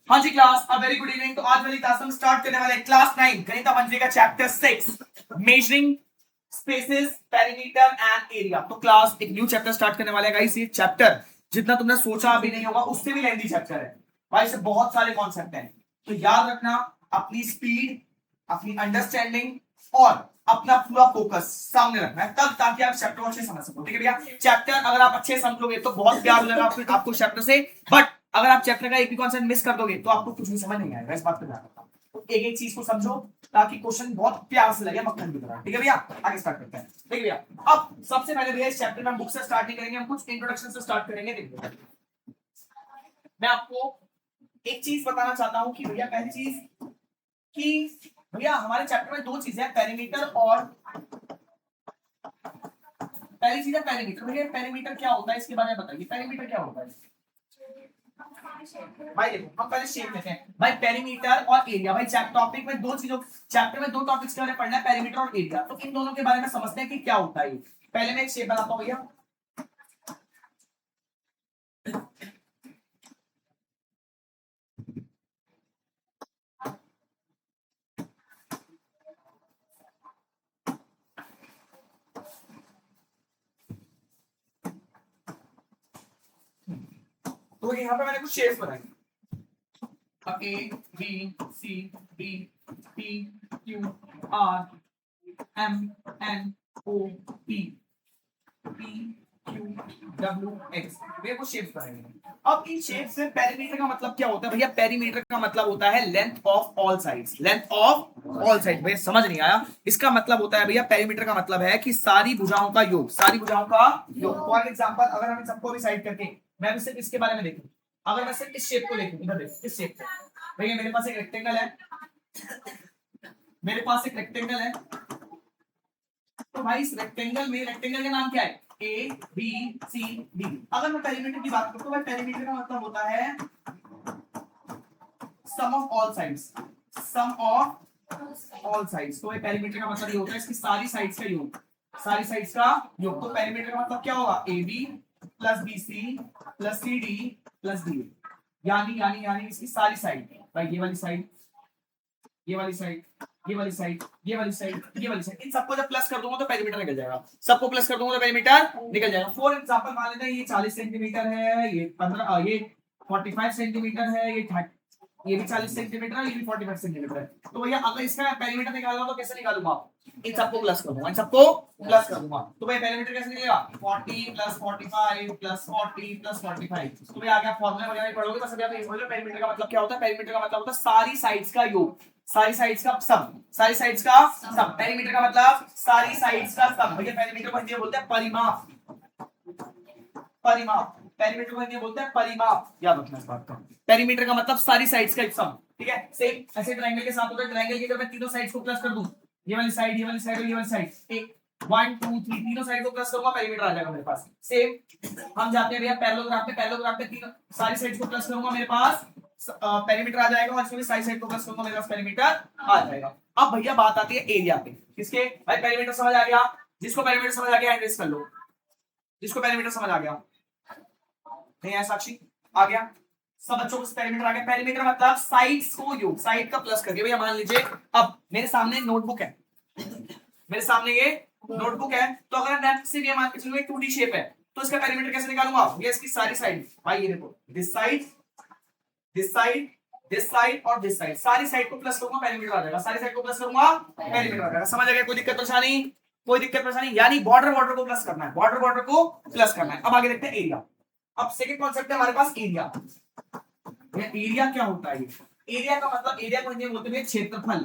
हाँ जी class, a very good evening. तो आज वाली क्लास हम स्टार्ट करने वाले क्लास 9 गणित मंत्री का chapter 6 measuring spaces perimeter and area. तो क्लास एक न्यू चैप्टर स्टार्ट करने वाले गाइस। ये चैप्टर जितना तुमने सोचा भी नहीं होगा उससे भी लेंथी चैप्टर है भाई। इससे बहुत सारे कॉन्सेप्ट हैं, तो याद रखना अपनी स्पीड, अपनी अंडरस्टैंडिंग और अपना पूरा फोकस सामने रखना है, तब ताकि आप चैप्टर को अच्छे से समझ सको। ठीक है भैया, चैप्टर अगर आप अच्छे समझोगे तो बहुत प्यार मिलेगा आपको चैप्टर से, बट अगर आप चैप्टर का एक भी कॉन्सेप्ट मिस कर दोगे तो आपको कुछ भी समझ नहीं आएगा। इस बात पे ध्यान रखना, तो एक एक चीज को समझो ताकि क्वेश्चन बहुत प्यार से लगे, मक्खन की तरह। ठीक है भैया, आगे स्टार्ट करते हैं। ठीक है भैया, अब सबसे पहले भैया इस चैप्टर में हम बुक से स्टार्ट नहीं करेंगे, हम कुछ इंट्रोडक्शन से स्टार्ट करेंगे। देखो मैं आपको एक चीज बताना चाहता हूं कि भैया पहली चीज कि भैया हमारे चैप्टर में दो चीजें हैं, पेरीमीटर और पहली चीज है पेरीमीटर। भैया पेरीमीटर क्या होता है इसके बारे में बताइए, पेरीमीटर क्या होता है भाई। देखो हम पहले शेप लेते हैं भाई, पेरीमीटर और एरिया। भाई टॉपिक में दो चीजों, चैप्टर में दो टॉपिक्स के बारे में पढ़ना है, पेरीमीटर और एरिया। तो इन दोनों के बारे में समझते हैं कि क्या होता है। पहले मैं एक शेप बनाता हूं भैया। तो यहाँ पे मैंने कुछ शेप्स बनाए, A B C D P Q R M N O P P Q W X, ये कुछ शेप्स बनाएंगे। अब इन शेप्स में पेरीमीटर का मतलब क्या होता है भैया? पेरीमीटर का मतलब होता है length of all sides, length of all sides. भैया समझ नहीं आया? इसका मतलब होता है भैया, पेरीमीटर का मतलब है कि सारी भुजाओं का योग, सारी भुजाओं का योग। फॉर एग्जांपल अगर हम इन सबको भी साइड करके मैं भी सिर्फ इसके बारे में देखूं, अगर मैं सिर्फ इस शेप को देखूं, इधर देख इस शेप को, भैया मेरे पास एक रेक्टेंगल है, मेरे पास एक रेक्टेंगल है। तो भाई इस रेक्टेंगल में, रेक्टेंगल का नाम क्या है? A B C D. अगर मैं पेरीमीटर की बात करूं तो भाई पेरीमीटर का मतलब होता है sum of all sides, sum of all sides. तो पेरीमीटर का मतलब ये होता है इसकी सारी साइड्स का योग, सारी साइड्स का योग। तो पेरीमीटर का मतलब क्या होगा? A B plus B C plus C D plus D, यानी यानी यानी इसकी सारी साइड, भाई ये वाली साइड, ये वाली साइड, ये वाली साइड, ये वाली साइड, ये वाली साइड, इन सबको जब प्लस कर दूंगा तो पेरीमीटर निकल जाएगा। सबको प्लस कर दूंगा तो पेरीमीटर निकल जाएगा। फॉर एग्जांपल मान लेते हैं ये 40 सेंटीमीटर है, ये 15, ये 45 सेंटीमीटर है, ये भी 40 सेंटीमीटर है, ये भी 45 सेंटीमीटर है। तो भैया अगर इसका पेरीमीटर निकालना हो तो कैसे निकालूंगा? इन सबको प्लस कर दूंगा, इन सबको प्लस कर दूंगा। तो भाई पेरीमीटर कैसे निकलेगा? 40 प्लस 45 प्लस 40 प्लस 45। तो भाई आ गया फॉर्मूला वगैरह पढ़ोगे तो सब याद है। पेरीमीटर का मतलब क्या होता है? पेरीमीटर का मतलब होता है सारी साइड्स का योग, सारी साइड्स का सम, सारी साइड्स का सम। पेरीमीटर का मतलब सारी साइड्स का सम। भैया पेरीमीटर को हिंदी में बोलते हैं परिमाप, परिमाप। पेरीमीटर को हिंदी में बोलते हैं परिमाप, याद रखना इस बात का। पेरीमीटर का मतलब सारी साइड्स का सम। ठीक है, सेम ऐसे ट्रायंगल के साथ होता है। ट्रायंगल की अगर मैं तीनों साइड्स को प्लस कर दूं, ये वाली साइड, ये वाली साइड और ये वाली साइड, एक 1 2 3 तीनों साइड को प्लस करूंगा, पेरीमीटर आ जाएगा मेरे पास। सेम हम जाते हैं भैया पैरेललोग्राफ में, पैरेललोग्राफ में तीनों सारी साइड्स को प्लस करूंगा, मेरे पास पेरीमीटर आ जाएगा, और इसमें सारी साइड को प्लस करूंगा, मेरे पास पेरीमीटर आ जाएगा। अब भैया बात आती है एरिया पे। किसके? भाई पेरीमीटर समझ आ गया, जिसको पेरीमीटर समझ आ गया हैंड रेज कर लो, जिसको पेरीमीटर समझ आ गया। नहीं है साक्षी? आ गया सब बच्चों को? पेरीमीटर आ गया। पेरीमीटर मतलब साइड्स को योग, साइड का प्लस करके। भैया मान लीजिए अब मेरे सामने नोटबुक है, मेरे सामने ये नोटबुक है, तो अगर मैं से ये मान के चलूं 2D शेप है, तो इसका पेरीमीटर कैसे निकालूंगा? ये इसकी सारी साइड, भाई ये देखो, this side, this side, this side और दिस साइड, सारी साइड को प्लस करूंगा, पेरीमीटर आ जाएगा। सारी साइड को प्लस करूंगा, पेरीमीटर आ जाएगा। समझ आ गया? कोई दिक्कत परेशानी? कोई दिक्कत परेशानी? यानी बॉर्डर, बॉर्डर को प्लस करना है, बॉर्डर बॉर्डर को प्लस करना है। अब आगे देखते हैं एरिया। अब सेकंड कॉन्सेप्ट है हमारे पास एरिया। एरिया क्या होता है? एरिया का मतलब, एरिया को हिंदी में बोलते हैं क्षेत्रफल,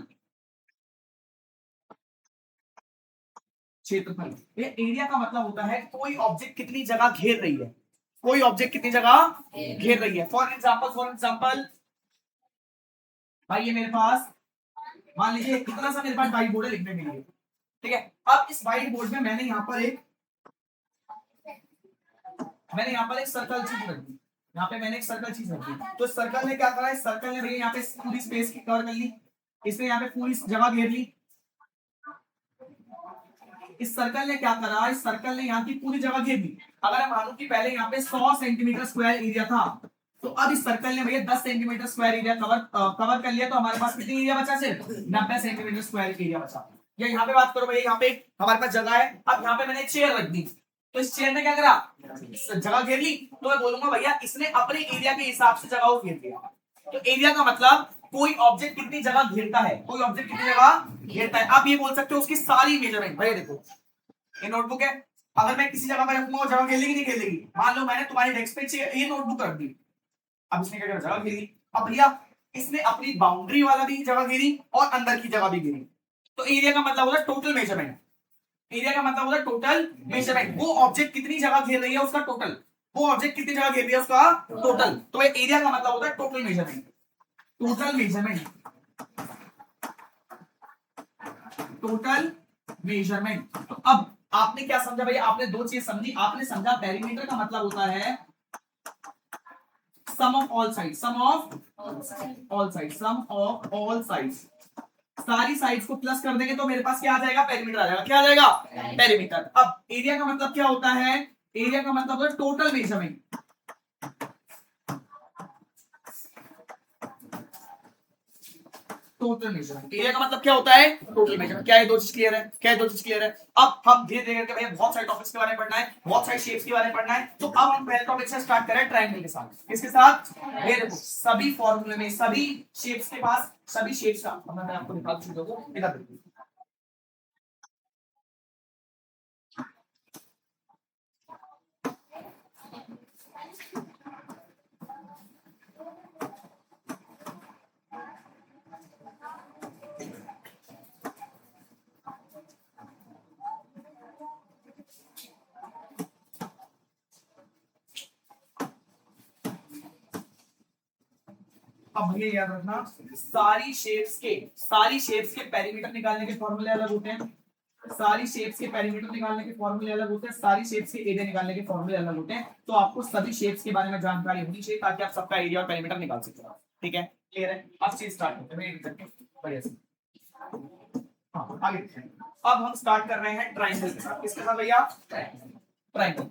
क्षेत्रफल। ये एरिया का मतलब होता है कोई ऑब्जेक्ट कितनी जगह घेर रही है, कोई ऑब्जेक्ट कितनी जगह घेर रही है। फॉर एग्जांपल, फॉर एग्जांपल भाई ये मेरे पास मान लीजिए इतना सा मेरे पास व्हाइट बोर्ड है लिखने के लिए। ठीक है, अब इस व्हाइट बोर्ड में मैंने यहाँ पर एक, मैंने यहाँ पर एक सर्कल चीज रख दी, यहाँ पे मैंने एक सर्कल चीज रख दी। तो सर्कल ने क्या करा है? सर्कल ने भैया यहाँ पे पूरी स्पेस की कवर कर ली, इसने यहाँ पे पूरी जगह घेर ली। इस सर्कल ने क्या करा? इस सर्कल ने यहाँ की पूरी जगह घेर दी। अगर हम मानो कि पहले यहाँ पे 100 सेंटीमीटर स्क्वायर एरिया था, तो अब इस सर्कल ने भैया 10 सेंटीमीटर स्क्वायर एरिया कवर कर लिया, तो हमारे पास कितनी एरिया बचा? सिर्फ 90 सेंटीमीटर स्क्वायर एरिया बचा। या यहाँ पे बात करो भैया, यहाँ पे हमारे पास जगह है, अब यहाँ पे मैंने चेयर रख दी, तो इस चेयर ने क्या करा? जगह घेर ली। तो मैं बोलूंगा भैया इसने अपने एरिया के हिसाब से जगह को घेर लिया। तो एरिया का मतलब कोई ऑब्जेक्ट कितनी जगह घेरता है, कोई ऑब्जेक्ट कितनी जगह घेरता है। आप ये बोल सकते हो उसकी सारी मेजरमेंट। भैया देखो ये नोटबुक है, अगर मैं किसी जगह पर रखूंगा जगह घेर लेगी नहीं घेर लेगी? मान लो मैंने तुम्हारी डेस्क पे ये नोटबुक रख दी, अब इसने क्या करा? जगह घेरी। अब भैया इसने अपनी बाउंड्री वाला भी जगह घेरी और अंदर की जगह भी घेरी। तो एरिया का मतलब होता है टोटल मेजरमेंट। एरिया का मतलब होता है टोटल मेजरमेंट। वो ऑब्जेक्ट कितनी जगह घेर रही है उसका टोटल, वो ऑब्जेक्ट कितनी जगह घेर रही है उसका टोटल। तो एरिया का मतलब होता है total measurement. Total measurement, total measurement. तो अब आपने क्या समझा भैया? आपने दो चीज समझी। आपने समझा पेरीमीटर का मतलब होता है sum of all side, sum of all side, sum of all sides. सारी साइड्स को प्लस कर देंगे तो मेरे पास क्या आ जाएगा? पेरीमीटर आ जाएगा। क्या आ जाएगा? पेरीमीटर। अब एरिया का मतलब क्या होता है? एरिया का मतलब होता है total measurement. Total measurement, area का मतलब क्या होता है? Total measurement. क्या ये दो चीज क्लियर है? क्या ये दो चीज क्लियर है? अब हम धीरे धीरे करके भैया बहुत सारे टॉपिक्स के बारे में पढ़ना है, बहुत सारे शेप्स के बारे में पढ़ना है। तो अब हम पहले टॉपिक से स्टार्ट करें ट्रायंगल के साथ। किसके साथ? ये देखो सभी फॉर्मूले में सभी शेप्स के पास, सभी शेप्स का मैं आपको दिखा दूं चीजों को। इधर देखिए, अब भैया याद रखना सारी शेप्स के पेरीमीटर निकालने के फॉर्मूले अलग होते हैं। सारी शेप्स के पेरीमीटर निकालने के फॉर्मूले अलग होते हैं, सारी शेप्स के एरिया निकालने के फॉर्मूले अलग होते हैं। तो आपको सभी शेप्स के बारे में जानकारी होनी चाहिए ताकि आप सबका एरिया और पेरीमीटर निकाल सकें। ठीक है, क्लियर है? अब चीज स्टार्ट करते हैं बढ़िया से। हाँ आगे देखते हैं। अब हम स्टार्ट कर रहे हैं ट्राइंगल के साथ। किसके साथ भैया? ट्राइंगल।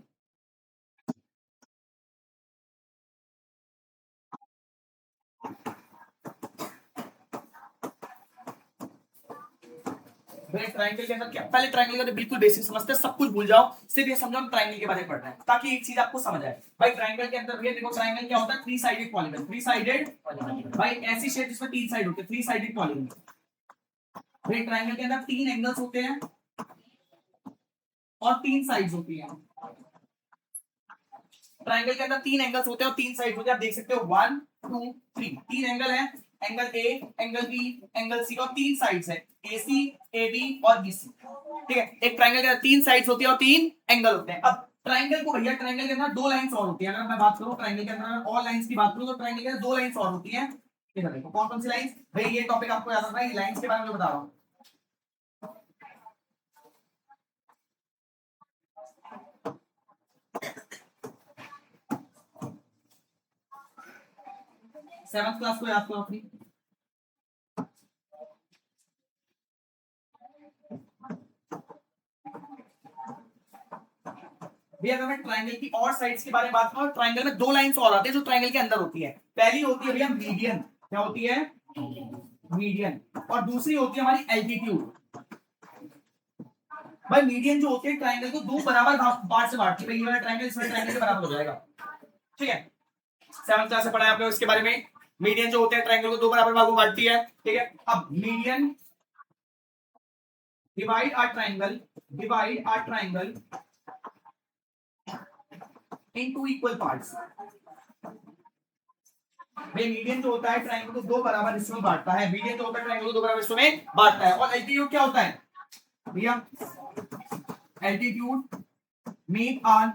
ट्रायंगल के अंदर क्या? पहले ट्रायंगल का बिल्कुल बेसिक समझते हैं, सब कुछ भूल जाओ, सिर्फ ये समझो ट्रायंगल के बारे में पढ़ना है ताकि एक चीज आपको समझ आए। भाई ट्रायंगल के अंदर ये देखो, ट्रायंगल क्या होता है? Three sided polygon. Three sided भाई ऐसी शेप जिसमें तीन साइड होते हैं, थ्री साइडेड पॉलीगन। भाई ट्रायंगल के अंदर तीन एंगल्स होते हैं और तीन साइड्स होती हैं। ट्रायंगल के अंदर तीन एंगल्स होते हैं और तीन साइड होते हैं। आप देख सकते हो 1 2 3, तीन एंगल है, angle A, angle B, angle C, और तीन साइड्स है, एसी, एबी और बीसी। ठीक है, एक ट्रायंगल के अंदर तीन साइड्स होती है और तीन एंगल होते हैं। अब ट्रायंगल को भैया, ट्रायंगल के अंदर दो लाइंस और होती है। अगर मैं बात करूं ट्रायंगल के अंदर और लाइंस की बात करूं तो ट्रायंगल के अंदर दो लाइंस और होती हैं। इधर देखो कौन कौन सी लाइंस। भाई ये टॉपिक आपको याद रखना है, लाइंस के बारे में बता रहा हूं। सेवंथ क्लास को याद करो अपनी। भैया अगर मैं ट्रायंगल की और साइड्स के बारे में बात करूं, ट्रायंगल में दो लाइंस और आती है जो ट्रायंगल के अंदर होती है। पहली होती है भैया मीडियन। क्या होती है? मीडियन। और दूसरी होती है हमारी एल्टीट्यूड। भाई मीडियन जो होती है ट्रायंगल को दो बराबर पार्ट से बांटती है। ये वाला ट्रायंगल इस वाले ट्रायंगल के बराबर हो जाएगा। ठीक है, सेवंथ क्लास से पढ़ा है आपने इसके बारे में। मीडियन जो होते हैं ट्रायंगल को दो बराबर भागों में बांटती है। ठीक है, अब median divide are triangle, divide are triangle into equal parts. Median जो होता है ट्रायंगल को दो बराबर हिस्सों में बांटता है। मीडियन जो होता है ट्रायंगल को दो बराबर हिस्सों में बांटता है। और एल्टीट्यूड क्या होता है भैया? Altitude make a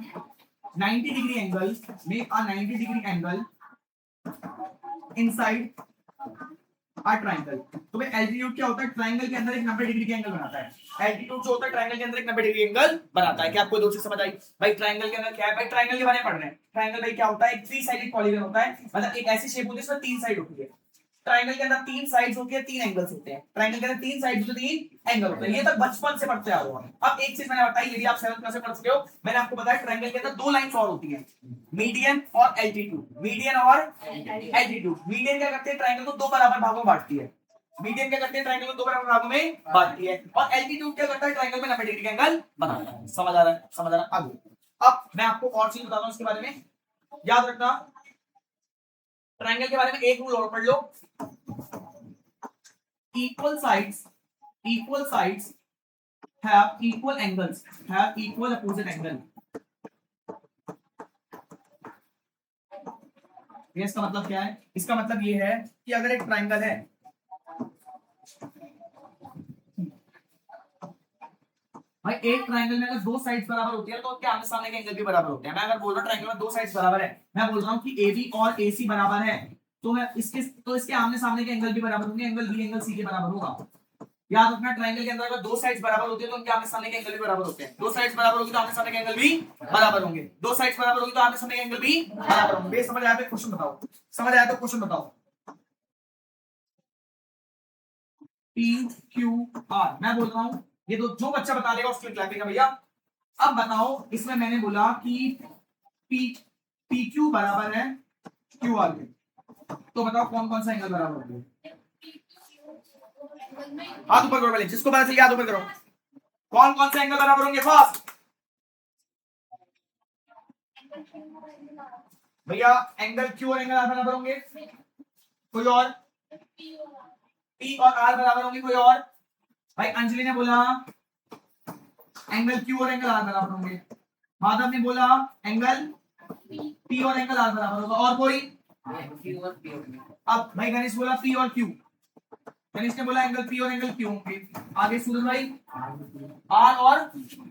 90 degree angle, make a 90 degree angle inside a triangle. तो भाई एल्टीट्यूड क्या होता है? ट्रायंगल के अंदर एक 90 डिग्री का एंगल बनाता है। एल्टीट्यूड जो होता है ट्रायंगल के अंदर एक 90 डिग्री एंगल बनाता है। क्या आपको दो चीज समझ आई? भाई ट्रायंगल के अंदर क्या है? भाई ट्रायंगल के बारे में पढ़ रहे हैं। ट्रायंगल भाई क्या होता है? एक थ्री साइडेड पॉलीगन होता है, मतलब एक ऐसी शेप होती है जिसमें तीन साइड होती है। ट्राइंगल के अंदर तीन साइड्स होती है, तीन एंगल्स होते हैं। ट्राइंगल के अंदर तीन साइड्स होती है, तीन एंगल होते हैं। ये तक बचपन से पढ़ते आ रहे हो। अब एक चीज मैंने बताई, यदि आप 7th क्लास में पढ़ चुके हो, मैंने आपको बताया ट्राइंगल के अंदर दो लाइंस और होती है, मीडियन और एल्टीट्यूड। मीडियन और एल्टीट्यूड। मीडियन क्या करते हैं, ट्राइंगल को दो बराबर भागों में बांटती है। मीडियन क्या करते हैं, ट्राइंगल को दो बराबर भागों में बांटती है। और एल्टीट्यूड क्या करता है, ट्राइंगल में 90 डिग्री का एंगल बनाता है। समझ आ रहा है, समझ आ रहा है। आगे अब मैं आपको और चीज बताता हूं इसके बारे में, याद रखना। ट्राइंगल के बारे में एक रूल और पढ़ लो, equal sides have equal angles, have equal opposite angle। ये इसका मतलब क्या है, इसका मतलब ये है कि अगर एक ट्राइंगल है, भाई एक ट्राइंगल में अगर दो साइड्स बराबर होती है तो क्या आमने सामने के एंगल भी बराबर होते हैं। मैं अगर बोल रहा हूं ट्राइंगल में दो साइड्स बराबर है, मैं बोल रहा हूं कि AB और AC बराबर है, तो मैं इसके आमने सामने के एंगल भी बराबर होंगे। एंगल B एंगल C के बराबर होगा। याद रखना, ट्राइंगल के अंदर अगर दो साइड्स बराबर होती है तो उनके आमने सामने के एंगल भी बराबर होते हैं। दो साइड्स बराबर होगी तो आमने सामने के एंगल भी बराबर होंगे। दो साइड्स बराबर होगी तो आमने सामने के एंगल भी बराबर होंगे। समझ आया तो क्वेश्चन बताओ, समझ आया तो क्वेश्चन बताओ। PQR मैं बोल रहा हूं, ये तो जो बच्चा बता देगा उसके लिए क्लैपिंग है भैया। अब बताओ, इसमें मैंने बोला कि PQ बराबर है QR के, तो बताओ कौन कौन सा एंगल बराबर होगा। हाथ ऊपर करो पहले, जिसको पता चल गया हाथ ऊपर करो। कौन कौन से एंगल बराबर होंगे फास्ट भैया। एंगल Q और एंगल R बराबर होंगे। कोई और? P और R बराबर होंगे। कोई और? भाई अंजलि ने बोला एंगल Q और एंगल R बराबर होंगे। माधव ने बोला एंगल P और एंगल R बराबर होगा। और कोई? अब भाई गणेश बोला P और Q। गणेश ने बोला एंगल P और एंगल Q होंगे। आगे सूरज भाई R और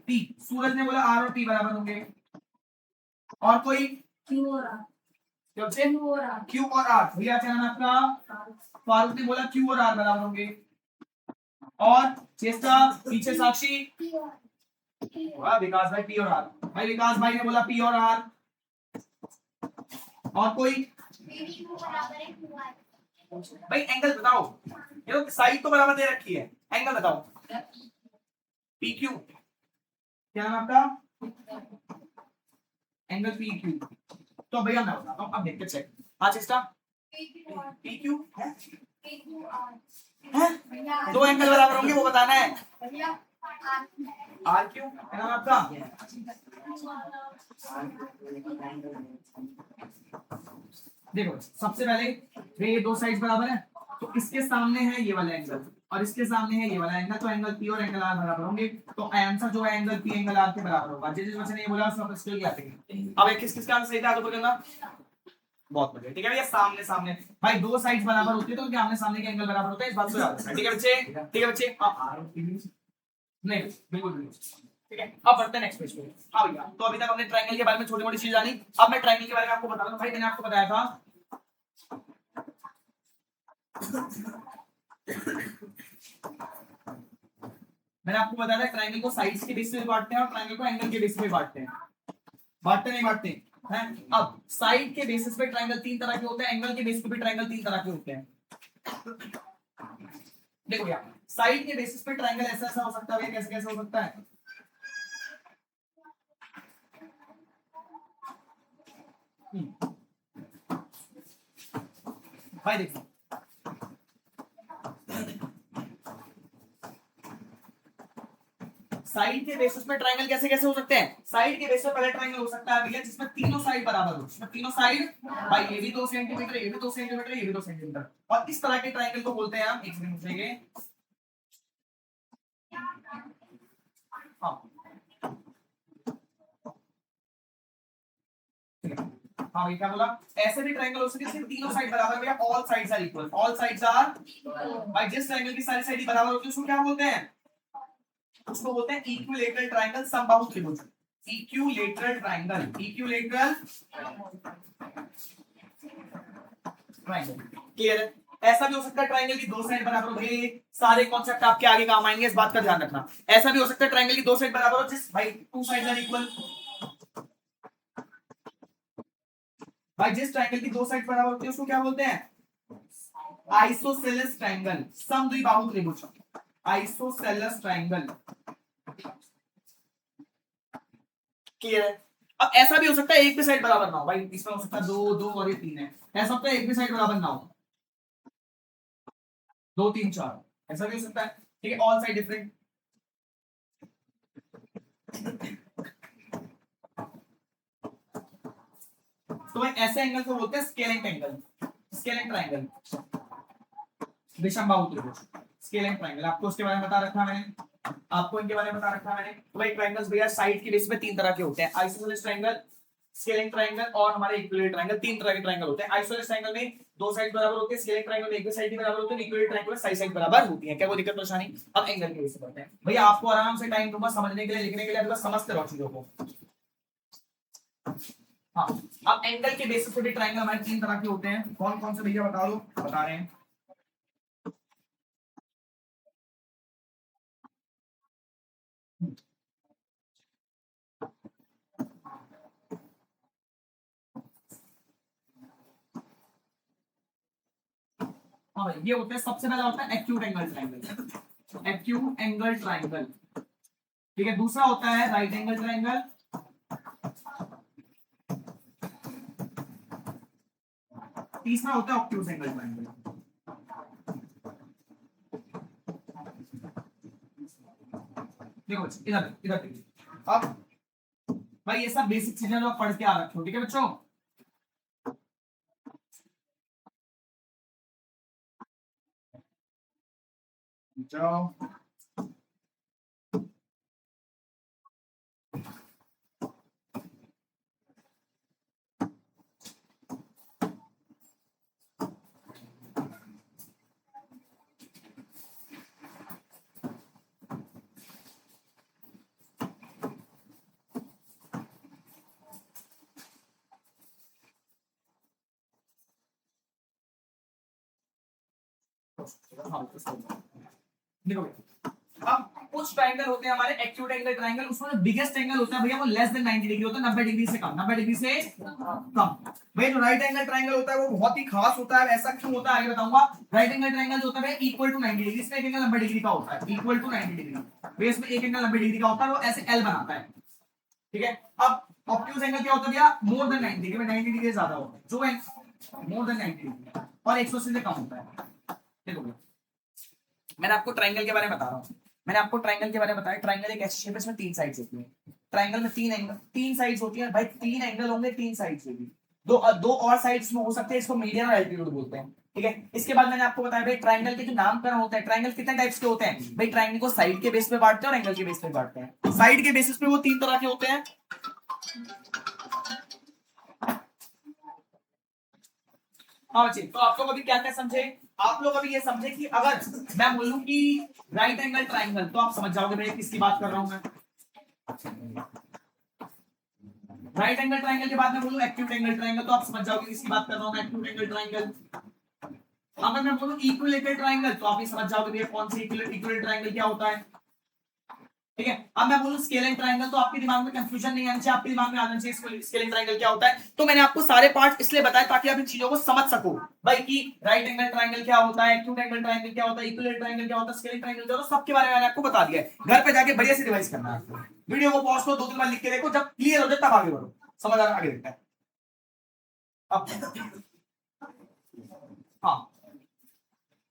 P। सूरज ने बोला R और P बराबर होंगे। और कोई? Q और R। Q और R। भैया क्या नाम आपका? फारूक ने बोला Q और R बराबर होंगे। और चेष्टा पीछे साक्षी, विकास भाई P और R। भाई विकास भाई ने बोला P और R। और कोई? भाई एंगल बताओ, ये तो साइड तो बराबर दे रखी है, एंगल बताओ। PQ क्या नाम आपका? Angle PQ। तो भैया मैं बताता हूं, अब देखते चेक। हाँ चेष्टा PQ है, दो एंगल बराबर होंगे वो बताना है। RQ क्या नाम आपका? देखो सबसे पहले ये दो साइड्स बराबर है, तो इसके सामने है ये वाला एंगल और इसके सामने है ये वाला एंगल, तो एंगल P और एंगल R बराबर होंगे। तो आंसर जो है एंगल P एंगल R के बराबर होगा। जिस बच्चे ने ये बोला उसको स्टिल क्या करेंगे। अब एक किस किसका आंसर सही था, तो करना बहुत बढ़िया। ठीक है भैया, सामने सामने भाई दो साइड्स बराबर होती है तो उनके आमने सामने के एंगल बराबर होते हैं, इस बात को याद रखना। ठीक है बच्चे, ठीक है बच्चे। नहीं बिल्कुल नहीं। ठीक है, अब बढ़ते हैं नेक्स्ट पेज पे। हाँ भैया, तो अभी तक हमने ट्रायंगल के बारे में छोटी मोटी चीज जानी। अब मैं ट्रायंगल के बारे में आपको बता दूं। भाई मैंने आपको बताया था ट्रायंगल को साइड्स के बेसिस पे बांटते हैं और ट्रायंगल को एंगल के बेसिस पे बांटते हैं। बांटते नहीं बांटते हैं। अब साइड के बेसिस पे ट्रायंगल तीन तरह के होते हैं, एंगल के बेसिस पे भी ट्रायंगल तीन तरह के होते हैं। देखो यार, साइड के बेसिस पे ट्रायंगल ऐसा ऐसा हो सकता है, कैसे कैसे हो सकता है। भाई देखो साइड के बेसिस पे ट्रायंगल कैसे कैसे हो सकते हैं। साइड के बेसिस पे पहले ट्रायंगल हो सकता है भैया जिसमें तीनों साइड बराबर हो, जिसमें तीनों साइड भाई ये भी 2 सेंटीमीटर, ये भी 2 सेंटीमीटर, ये भी 2 सेंटीमीटर, और इस तरह के ट्रायंगल को बोलते हैं हम, एक सेकंड पूछेंगे। हाँ हाँ भाई क्या बोला, ऐसे भी ट्रायंगल हो सकते हैं जिसमें तीनों साइड बराबर भैया, all sides are equal, all sides are भाई जिस ट्रायंगल की सारी साइड बराबर होती है उसको क्या बोलते हैं, उसको बोलते हैं इक्विलेटरल ट्रायंगल, समबाहु त्रिभुज। Equilateral triangle, equilateral triangle, clear है। ऐसा भी हो सकता है ट्रायंगल की दो साइड बराबर हो, ये सारे कॉन्सेप्ट आपके आगे काम आएंगे, इस बात का ध्यान रखना। ऐसा भी हो सकता है ट्रायंगल की दो साइड बराबर हो, जिस भाई टू साइड्स आर इक्वल, भाई जिस ट्रायंगल की दो साइड बराबर होती है उसको क्या बोलते हैं, आइसोसेलेस ट्रायंगल समद्विबाहु त्रिभुज, आइसोसेलेस ट्रायंगल। क्लियर है? अब ऐसा भी हो सकता है एक भी साइड बराबर ना हो भाई, इसमें हो सकता है दो दो और ये तीन है, ऐसा होता है एक भी साइड बराबर ना हो, दो तीन चार, ऐसा भी हो सकता है। ठीक है, ऑल साइड डिफरेंट। तो ऐसे एंगल को बोलते हैं स्केलेंट एंगल, स्केलेंट ट्रायंगल, विषमबाहु त्रिभुज, स्केलेंट ट्रायंगल। आपको उसके बारे में बता रखा मैंने, आपको इनके बारे में बता रखा मैंने। तो भाई ट्रायंगल्स भैया साइड के बेस पे तीन तरह के होते हैं, आइसोसेलेस ट्रायंगल, स्केलिंग ट्रायंगल और हमारे इक्विलेटरल ट्रायंगल। तीन तरह के ट्रायंगल होते हैं। आइसोसेलेस ट्रायंगल में दो साइड बराबर होती है, स्केलिंग ट्रायंगल में एक भी साइड ही बराबर होती है, इक्विलेटरल ट्रायंगल में साइड साइड बराबर होती है। क्या कोई दिक्कत परेशानी? अब एंगल के बेस पे करते हैं भैया, आपको आराम से टाइम दूंगा समझने के लिए, लिखने के लिए, बस समझते रहो चीजों को। हाँ, अब एंगल के बेसिस पे भी ट्रायंगल हमारे तीन तरह के होते हैं। कौन कौन से भैया बता दो? बता रहे हैं। हाँ भाई, ये होते हैं, सबसे पहला होता है acute angle triangle, acute angle triangle. ठीक है, दूसरा होता है राइट एंगल ट्रायंगल, तीसरा होता है ऑब्ट्यूज एंगल ट्रायंगल। देखो इधर इधर देखिए, अब भाई ये सब बेसिक चीजें जो आप पढ़ के आ रखे हो, ठीक है बच्चों? जाओ, देखो अब कुछ ट्रायंगल होते हैं हमारे एक्यूट एंगल ट्रायंगल, उसमें जो बिगेस्ट एंगल होता है भैया वो लेस देन 90 डिग्री होता है, 90 डिग्री से कम, 90 डिग्री से कम। भैया जो राइट एंगल ट्रायंगल होता है वो बहुत ही खास होता है, ऐसा क्यों होता है आगे बताऊंगा। राइट एंगल ट्रायंगल जो होता है इक्वल टू 90 डिग्री, इसमें एक एंगल 90 डिग्री का होता है, इक्वल टू 90 डिग्री, बेस में एक एंगल 90 डिग्री का होता है, वो ऐसे एल बनाता है। ठीक है, अब ऑब्ट्यूज एंगल क्या होता है भैया? मोर देन 90 डिग्री में, 90 डिग्री से ज्यादा होता है, जो मोर देन 90 डिग्री और 180 से कम होता है। देखो मैंने आपको ट्रायंगल के बारे में बता रहा हूँ, मैंने आपको ट्रायंगल के बारे में बताया। ट्रायंगल एक ऐसी शेप है इसमें तीन साइड्स होती हैं। ट्रायंगल में तीन एंगल, तीन साइड्स होती हैं भाई, तीन एंगल होंगे, तीन साइड्स होगी, दो दो और साइड्स में हो सकते हैं, इसको मीडियन और एल्टीट्यूड बोलते हैं। ठीक है, इसके बाद मैंने आपको बताया भाई ट्रायंगल के जो नामकरण होते हैं, ट्रायंगल कितने टाइप्स के होते हैं भाई? ट्रायंगल को साइड के बेस पे बांटते हैं और एंगल के बेस पे बांटते हैं। साइड के बेसिस पे वो तीन तरह के होते हैं। हाँ जी, तो आप लोग अभी क्या क्या समझे? आप लोग अभी ये समझे कि अगर मैं बोलूं कि राइट एंगल ट्रायंगल, तो आप समझ जाओगे भाई किसकी बात कर रहा हूं मैं। राइट एंगल ट्रायंगल के बाद मैं बोलूं एक्यूट एंगल ट्रायंगल, तो आप समझ जाओगे किसकी बात कर रहा हूं मैं, एक्यूट एंगल ट्रायंगल। अगर मैं बोलूं इक्विलेटरल ट्रायंगल, तो आप ये समझ जाओगे भैया कौन सी इक्विलेटरल ट्रायंगल क्या होता है। ठीक है, अब मैं बोलूं स्केलिंग ट्रायंगल, तो आपके दिमाग में कंफ्यूजन नहीं आना चाहिए, आपके दिमाग में आना चाहिए स्केलिंग ट्रायंगल क्या होता है। तो मैंने आपको सारे पार्ट इसलिए बताए ताकि आप इन चीजों को समझ सको भाई कि राइट एंगल ट्रायंगल क्या होता है, एक्यूट एंगल ट्रायंगल क्या होता है, इक्विलेटरल ट्रायंगल क्या होता है, स्केलिंग ट्रायंगल क्या होता है, सबके बारे में मैंने आपको बता दिया है। घर पे जाके बढ़िया से रिवाइज करना है, वीडियो को पॉज करो, दो तीन बार लिख के देखो, जब क्लियर हो जाए तब आगे बढ़ो, समझ आ आगे देखता है। अब हाँ,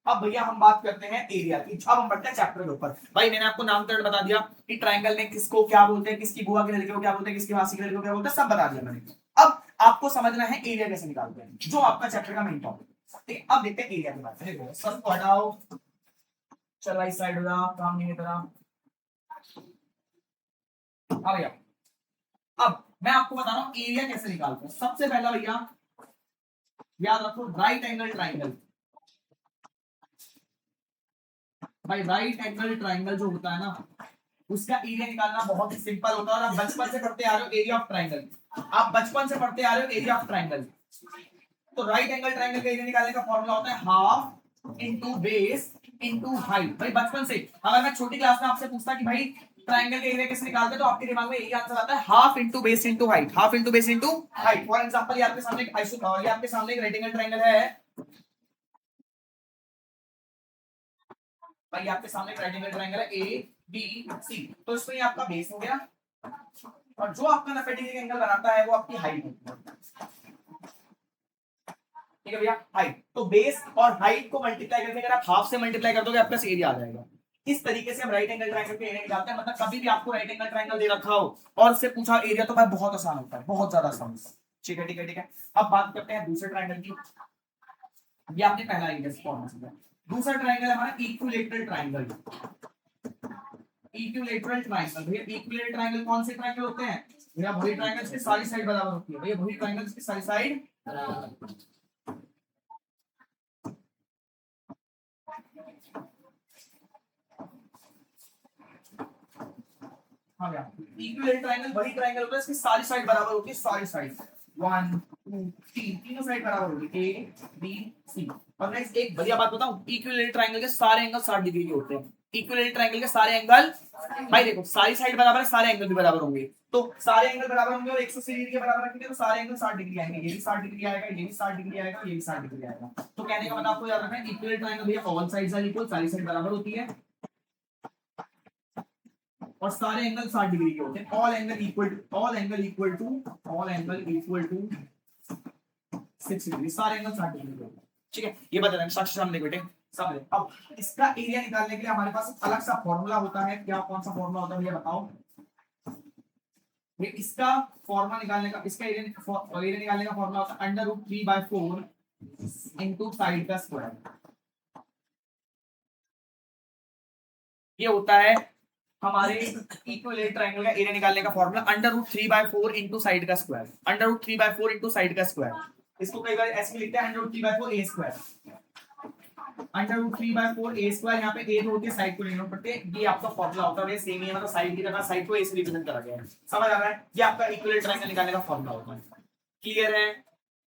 अब भैया हम बात करते हैं एरिया की। अब हम बढ़ते हैं चैप्टर के ऊपर। भाई मैंने आपको नामकरण बता दिया कि ट्रायंगल में किसको क्या बोलते हैं, किसकी बुआ के लड़के को क्या बोलते हैं, किसकी मासी के लड़के को क्या बोलते हैं, सब बता दिया मैंने। अब आपको समझना है एरिया कैसे निकालते हैं, जो आपका चैप्टर का मेन टॉपिक। ठीक है, अब देखते हैं एरिया के बारे में। सब हटाओ, चल भाई साइड हो जा, काम नहीं है तेरा। हाँ भैया, अब मैं आपको बता रहा हूँ एरिया कैसे निकालते हैं। सबसे पहला भैया याद रखो, राइट एंगल ट्रायंगल। भाई राइट एंगल ट्रायंगल जो होता है ना, उसका एरिया निकालना बहुत ही सिंपल होता है, और आप बचपन से पढ़ते आ रहे हो एरिया ऑफ ट्रायंगल, आप बचपन से पढ़ते आ रहे हो एरिया ऑफ ट्रायंगल। तो राइट एंगल ट्रायंगल का एरिया निकालने का फॉर्मूला होता है half into base into height. भाई बचपन से, अगर मैं छोटी क्लास में आपसे पूछता कि भाई ट्रायंगल का एरिया कैसे निकालते, तो आपके दिमाग में यही आंसर आता है, half into base into height, half into base into height. For example ये आपके सामने एक रेक्टेंगल ट्रायंगल है, भाई आपके सामने राइट एंगल ट्रायंगल है ए बी सी, तो इसमें ये आपका बेस हो गया और जो आपका 90 डिग्री एंगल बनाता है वो आपकी हाइट होती है। ठीक है भैया, हाइट तो बेस और हाइट को मल्टीप्लाई करके अगर आप हाफ से मल्टीप्लाई कर दोगे आपका एरिया आ जाएगा। इस तरीके से हम राइट एंगल ट्रायंगल पे एरिया निकालते हैं। मतलब कभी भी आपको राइट एंगल ट्रायंगल दे रखा हो और उससे पूछा एरिया, तो भाई बहुत आसान होता है, बहुत ज्यादा आसान होता है। ठीक है ठीक है ठीक है। अब बात करते हैं दूसरे ट्रायंगल की। ये आपने पहला एरिया फॉर्म समझा। दूसरा ट्रायंगल है हमारा इक्विलैटरल ट्रायंगल। इक्विलैटरल ट्रायंगल, भैया इक्विलैटरल ट्रायंगल कौन से ट्रायंगल होते हैं? भैया वही ट्रायंगल की सारी साइड बराबर होती है। भैया वही ट्रायंगल की सारी साइड हाँ भैया, इक्विलैटरल ट्रायंगल वही ट्रायंगल होता है इसकी सारी साइड बराबर होती है, सारी साइड 1 2 3 तीनों साइड बराबर होगी, ए बी सी। और नेक्स्ट एक बढ़िया बात बताऊं, इक्विलैटरल ट्रायंगल के सारे एंगल 60 डिग्री के होते हैं। इक्विलैटरल ट्रायंगल के सारे एंगल, भाई देखो सारी साइड बराबर है, सारे एंगल भी बराबर होंगे, तो सारे एंगल बराबर होंगे और 180 डिग्री के बराबर रखेंगे तो सारे एंगल 60 डिग्री आएंगे। ये भी 60 डिग्री आएगा, ये भी 60 डिग्री आएगा, ये भी 60 डिग्री आएगा। तो कहने का मतलब आपको याद रखना है इक्विलैटरल ट्रायंगल भैया ऑल साइड्स आर इक्वल, सारी साइड बराबर होती है और सारे एंगल 60 डिग्री के होते हैं। All angle equal to all angle equal to all angle equal to 6 degree, सारे एंगल 60 डिग्री के होते हैं। ठीक है, ये बता रहे हैं साक्षी सामने बेटे समझे। अब इसका एरिया निकालने के लिए हमारे पास अलग सा फॉर्मूला होता है। क्या कौन सा फॉर्मूला होता है ये बताओ? इसका फॉर्मूला निकालने का, इसका एरिया निकालने का फॉर्मूला होता है √3/4 इनटू साइड का स्क्वायर। ये होता है हमारे इक्विलैटरल ट्रायंगल का एरिया निकालने का फॉर्मूला √3/4 इनटू साइड का स्क्वायर। √3/4 इनटू साइड का स्क्वायर, इसको कई बार ऐसे लिखते हैं √3/4 a स्क्वायर। √3/4 a स्क्वायर, यहाँ पे a होती है साइड को लेना पड़ते हैं। ये आपका फॉर्मूला होता है, सेम ही है, मतलब साइड की जगह साइड को a से रिप्रेजेंट करा गया है। समझ आ रहा है? ये आपका इक्विलैटरल ट्रायंगल निकालने का फॉर्मूला होता है। क्लियर है?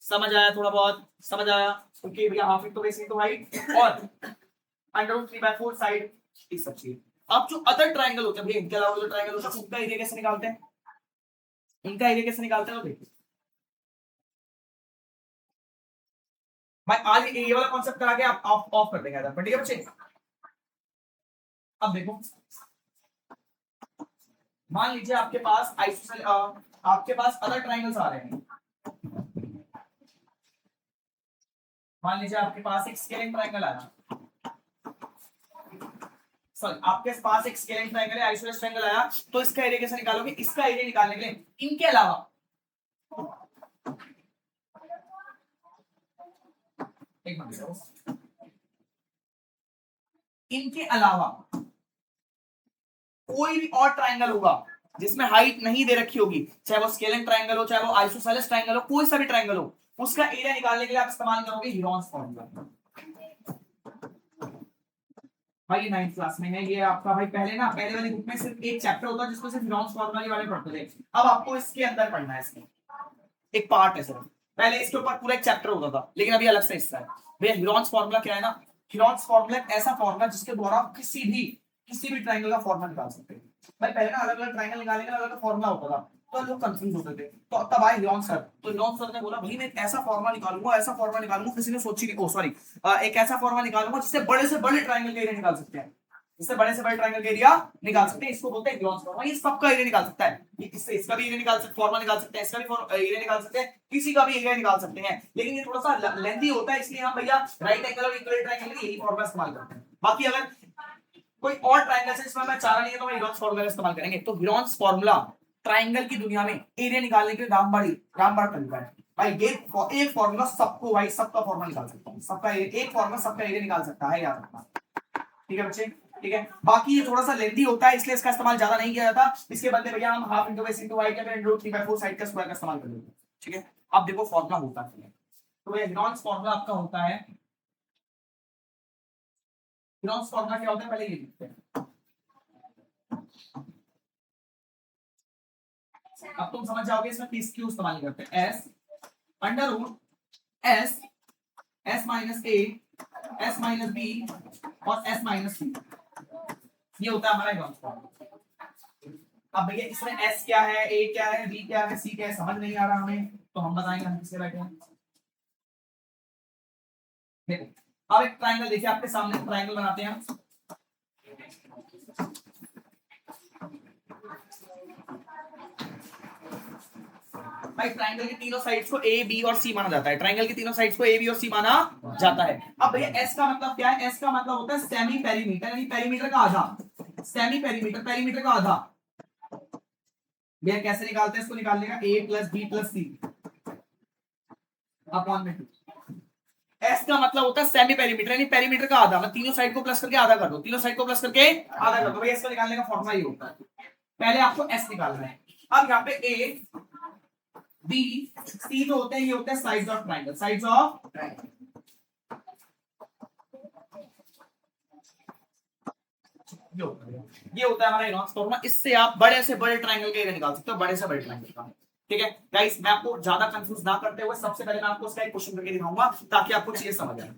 समझ आया? थोड़ा बहुत समझ आया? ओके भैया, half into base into height और √3/4 साइड, इस सब चीज। अब जो अदर ट्रायंगल होते हैं भैया, इनके अलावा जो ट्रायंगल होता है उनका एरिया कैसे निकालते हैं? इनका एरिया कैसे निकालते हैं देखिए भाई, आज ये वाला कॉन्सेप्ट करा के आप ऑफ ऑफ कर देंगे आधा, ठीक है बच्चे। अब देखो, मान लीजिए आपके पास आइसोसेल आपके पास अदर ट्रायंगल्स आ रहे हैं। मान लीजिए आपके पास एक स्केलिंग ट्रायंगल आया, सॉरी आपके पास एक स्केलिंग ट्रायंगल है, आइसोसेलेस ट्रायंगल आया, तो इसका एरिया कैसे निकालोगे? इसका एरिया निकालने के लिए इनके अलावा एक मिनट, इनके अलावा कोई भी और ट्रायंगल होगा जिसमें हाइट नहीं दे रखी होगी, चाहे वो स्केलिंग ट्रायंगल हो, चाहे वो आइसोसेलेस ट्रायंगल हो, कोई सा भी ट्रायंगल हो, उसका एरिया निकालने के लिए आप इस्तेमाल करोगे हीरोन्स फॉर्मूला। भाई ये 9th क्लास में है, ये आपका भाई पहले ना पहले वाले बुक में सिर्फ एक चैप्टर होता है जिसको सिर्फ हीरोन्स फॉर्मूला वाले पढ़ते थे। अब आपको इसके अंदर पढ़ना है, इसमें एक पार्ट है सिर्फ। पहले इसके ऊपर पूरा एक चैप्टर होता था, लेकिन अभी अलग से हिस्सा है। भैया हीरोन्स फॉर्मूला क्या है ना? हीरोन्स फॉर्मूला एक ऐसा फॉर्मूला जिसके द्वारा आप किसी भी ट्रायंगल का फॉर्मूला निकाल सकते हैं। भाई पहले ना अलग अलग ट्रायंगल निकालने का अलग अलग फॉर्मूला होता था, तो लोग कंफ्यूज होते थे। तो तब आए हीरोन्स सर, तो हीरोन्स सर ने बोला भाई मैं एक ऐसा फॉर्मूला निकालूंगा, ऐसा फॉर्मूला निकालूंगा, किसी ने सोची नहीं, ओ सॉरी, एक ऐसा फॉर्मूला निकालूंगा जिससे बड़े से बड़े ट्रायंगल का एरिया निकाल सकते हैं, इससे बड़े से बड़े ट्रायंगल का एरिया निकाल सकते हैं। इसको बोलते हैं हीरोन्स फॉर्मूला। ये सबका एरिया निकाल सकता है, इससे इसका भी एरिया निकाल सकते, फॉर्मूला निकाल सकते हैं, इसका भी एरिया निकाल सकते हैं, किसी का भी एरिया निकाल सकते हैं। लेकिन ये थोड़ा सा लेंथी होता है, इसलिए हम भैया राइट एंगल और इक्विलैटरल ट्रायंगल के लिए यही फॉर्मूला इस्तेमाल करते हैं। बाकी अगर कोई और ट्रायंगल है जिसमें मैं चाह रहा नहीं है तो हम हीरोन्स फॉर्मूला का इस्तेमाल करेंगे। तो हीरोन्स फॉर्मूला ट्रायंगल की दुनिया में एरिया निकालने के लिए रामबाण तरीका है। भाई ये एक फॉर्मूला सबको, भाई सबका फॉर्मूला निकाल सकता है, सबका एक फॉर्मूला सबका एरिया निकाल सकता है, याद रखना। ठीक है बच्चे, ठीक है। बाकी ये थोड़ा सा लेंथी होता है, इसलिए इसका इस्तेमाल ज्यादा नहीं किया जाता। इसके बदले भैया हम half into base into height या फिर √3/4 साइड का स्क्वायर का इस्तेमाल कर लेंगे। ठीक है, अब देखो फॉर्मूला होता है, तो ये हीरोन्स फॉर्मूला आपका होता है। हीरोन्स फॉर्मूला क्या होता है पहले ये लिखते हैं, अब तुम समझ जाओगे। इसमें पीस क्यू इस्तेमाल नहीं करते, एस √S S माइनस ए S माइनस बी और S माइनस सी, ये होता है हमारा हीरोन्स फॉर्मूला। अब भैया इसमें S क्या है, A क्या है, B क्या है, C क्या है, समझ नहीं आ रहा हमें, तो हम बताएंगे, हम किससे बैठे हैं। अब एक ट्रायंगल देखिए, आपके सामने ट्रायंगल बनाते हैं। भाई ट्राइंगल की तीनों साइड्स को ए बी और सी माना जाता है, ट्राइंगल की तीनों साइड्स को ए बी और सी माना जाता है। अब भैया एस का मतलब क्या है? एस का मतलब होता है सेमी पेरीमीटर, यानी पेरीमीटर का आधा, सेमी पेरीमीटर, पेरीमीटर का आधा। भैया कैसे निकालते हैं इसको? निकालने का ए प्लस बी प्लस सी अपॉन में 2। एस का मतलब होता है सेमी पेरीमीटर, यानी पेरीमीटर का आधा। मैं तीनों साइड को प्लस करके आधा कर दो, तीनों साइड को प्लस करके आधा कर दो। भैया इसको निकालने का फॉर्मूला ये होता है, पहले आपको एस निकालना है। अब यहाँ पे ए बी सी जो होते हैं ये होते हैं sides of triangle, sides of triangle. ये होता है हमारा इनॉक्स फॉर्मूला। इससे आप बड़े से बड़े ट्राइंगल के एरिया निकाल सकते हो, बड़े से बड़े ट्राइंगल का। ठीक है गाइस, मैं आपको ज्यादा कंफ्यूज ना करते हुए सबसे पहले मैं आपको उसका एक क्वेश्चन करके दिखाऊंगा ताकि आपको चीजें समझ आए।